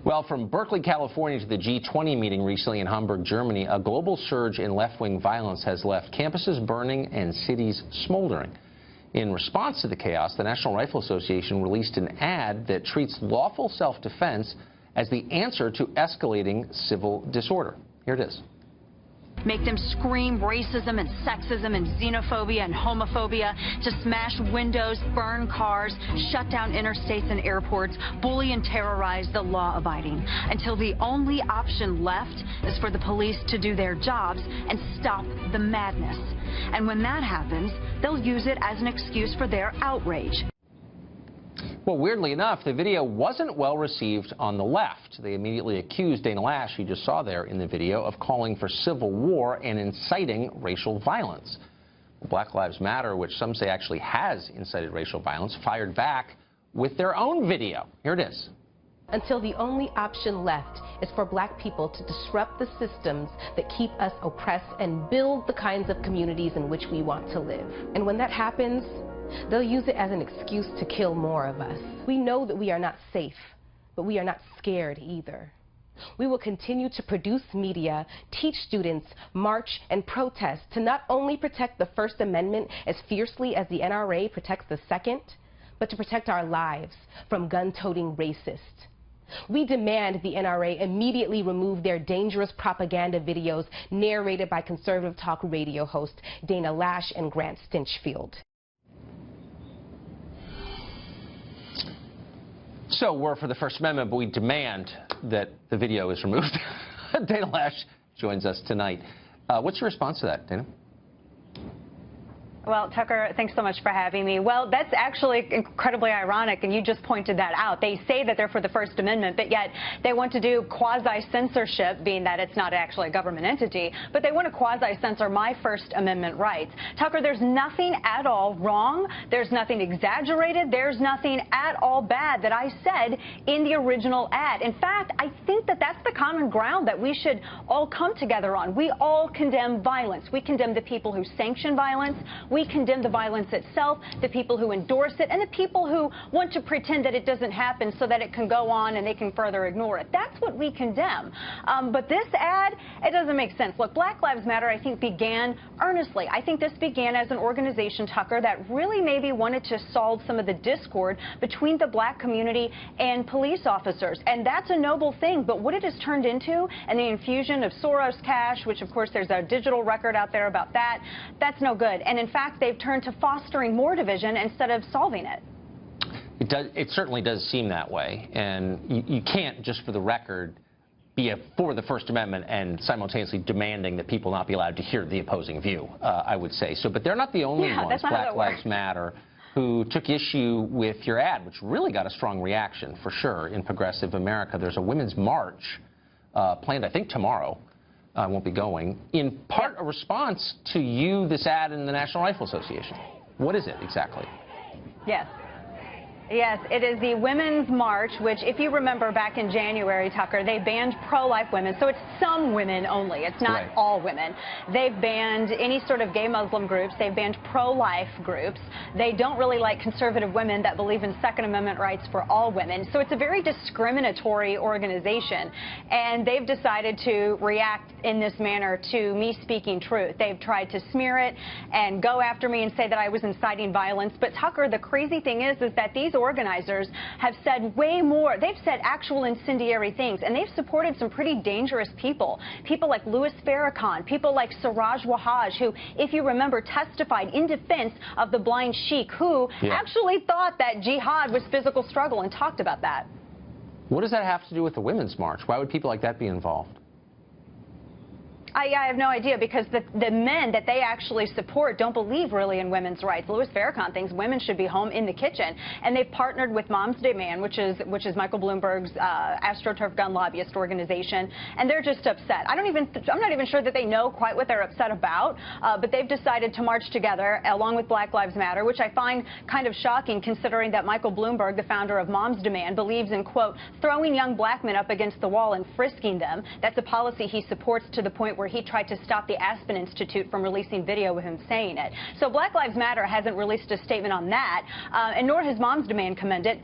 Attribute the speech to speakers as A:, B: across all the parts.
A: Well, from Berkeley, California to the G20 meeting recently in Hamburg, Germany, a global surge in left-wing violence has left campuses burning and cities smoldering. In response to the chaos, the National Rifle Association released an ad that treats lawful self-defense as the answer to escalating civil disorder. Here it is.
B: Make them scream racism and sexism and xenophobia and homophobia, to smash windows, burn cars, shut down interstates and airports, bully and terrorize the law-abiding, until the only option left is for the police to do their jobs and stop the madness. And when that happens, they'll use it as an excuse for their outrage.
A: Well, weirdly enough, the video wasn't well received on the left. They immediately accused Dana Loesch, you just saw there in the video, of calling for civil war and inciting racial violence. Black Lives Matter, which some say actually has incited racial violence, fired back with their own video. Here it is.
C: Until the only option left is for black people to disrupt the systems that keep us oppressed and build the kinds of communities in which we want to live. And when that happens, they'll use it as an excuse to kill more of us. We know that we are not safe, but we are not scared either. We will continue to produce media, teach students, march, and protest to not only protect the First Amendment as fiercely as the NRA protects the Second, but to protect our lives from gun-toting racists. We demand the NRA immediately remove their dangerous propaganda videos narrated by conservative talk radio hosts Dana Loesch and Grant Stinchfield.
A: So we're for the First Amendment, but we demand that the video is removed. Dana Loesch joins us tonight. What's your response to that, Dana?
D: Well, Tucker, thanks so much for having me. Well, that's actually incredibly ironic, and you just pointed that out. They say that they're for the First Amendment, but yet they want to do quasi-censorship, being that it's not actually a government entity, but they want to quasi-censor my First Amendment rights. Tucker, there's nothing at all wrong. There's nothing exaggerated. There's nothing at all bad that I said in the original ad. In fact, I think that that's the common ground that we should all come together on. We all condemn violence. We condemn the people who sanction violence. We condemn the violence itself, the people who endorse it, and the people who want to pretend that it doesn't happen so that it can go on and they can further ignore it. That's what we condemn. But this ad, it doesn't make sense. Look, Black Lives Matter, I think, began earnestly. I think this began as an organization, Tucker, that really maybe wanted to solve some of the discord between the black community and police officers. And that's a noble thing. But what it has turned into, and the infusion of Soros cash, which, of course, there's a digital record out there about that, that's no good. And in fact, they've turned to fostering more division instead of solving it.
A: It certainly does seem that way, and you can't, just for the record, be for the First Amendment and simultaneously demanding that people not be allowed to hear the opposing view, I would say. So, but they're not the only ones, Black Lives Matter, who took issue with your ad, which really got a strong reaction, for sure, in progressive America. There's a women's march planned, I think, tomorrow. I won't be going, in part a response to this ad in the National Rifle Association. What is it exactly?
D: Yes. Yes, it is the Women's March, which, if you remember back in January, Tucker, they banned pro-life women. So it's some women only. It's not all women. They've banned any sort of gay Muslim groups. They've banned pro-life groups. They don't really like conservative women that believe in Second Amendment rights for all women. So it's a very discriminatory organization. And they've decided to react in this manner to me speaking truth. They've tried to smear it and go after me and say that I was inciting violence. But, Tucker, the crazy thing is that these organizers have said way more. They've said actual incendiary things, and they've supported some pretty dangerous people. People like Louis Farrakhan, people like Siraj Wahhaj, who, if you remember, testified in defense of the blind sheik, who actually thought that jihad was physical struggle and talked about that.
A: What does that have to do with the Women's March? Why would people like that be involved?
D: I have no idea, because the men that they actually support don't believe really in women's rights. Louis Farrakhan thinks women should be home in the kitchen, and they've partnered with Moms Demand, which is Michael Bloomberg's AstroTurf gun lobbyist organization, and they're just upset. I'm not even sure that they know quite what they're upset about, but they've decided to march together along with Black Lives Matter, which I find kind of shocking, considering that Michael Bloomberg, the founder of Moms Demand, believes in, quote, throwing young black men up against the wall and frisking them. That's a policy he supports to the point where where he tried to stop the Aspen Institute from releasing video of him saying it. So Black Lives Matter hasn't released a statement on that, and nor has Moms Demand condemned it,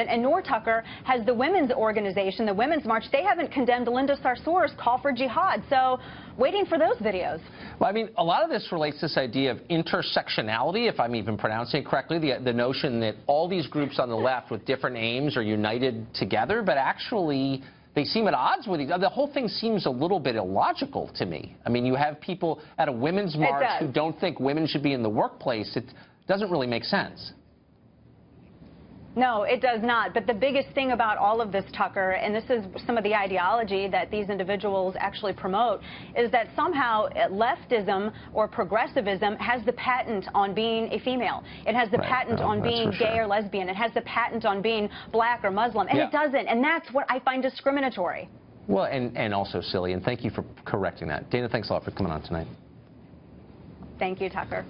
D: and nor Tucker has the women's organization, the Women's March. They haven't condemned Linda Sarsour's call for jihad. So waiting for those videos.
A: Well, I mean, a lot of this relates to this idea of intersectionality, if I'm even pronouncing it correctly, the notion that all these groups on the left with different aims are united together, but actually they seem at odds with each other. The whole thing seems a little bit illogical to me. I mean, you have people at a women's march who don't think women should be in the workplace. It doesn't really make sense.
D: No, it does not. But the biggest thing about all of this, Tucker, and this is some of the ideology that these individuals actually promote, is that somehow leftism or progressivism has the patent on being a female. It has the patent on being gay or lesbian. It has the patent on being black or Muslim. And it doesn't. And that's what I find discriminatory.
A: Well, and also silly. And thank you for correcting that. Dana, thanks a lot for coming on tonight.
D: Thank you, Tucker.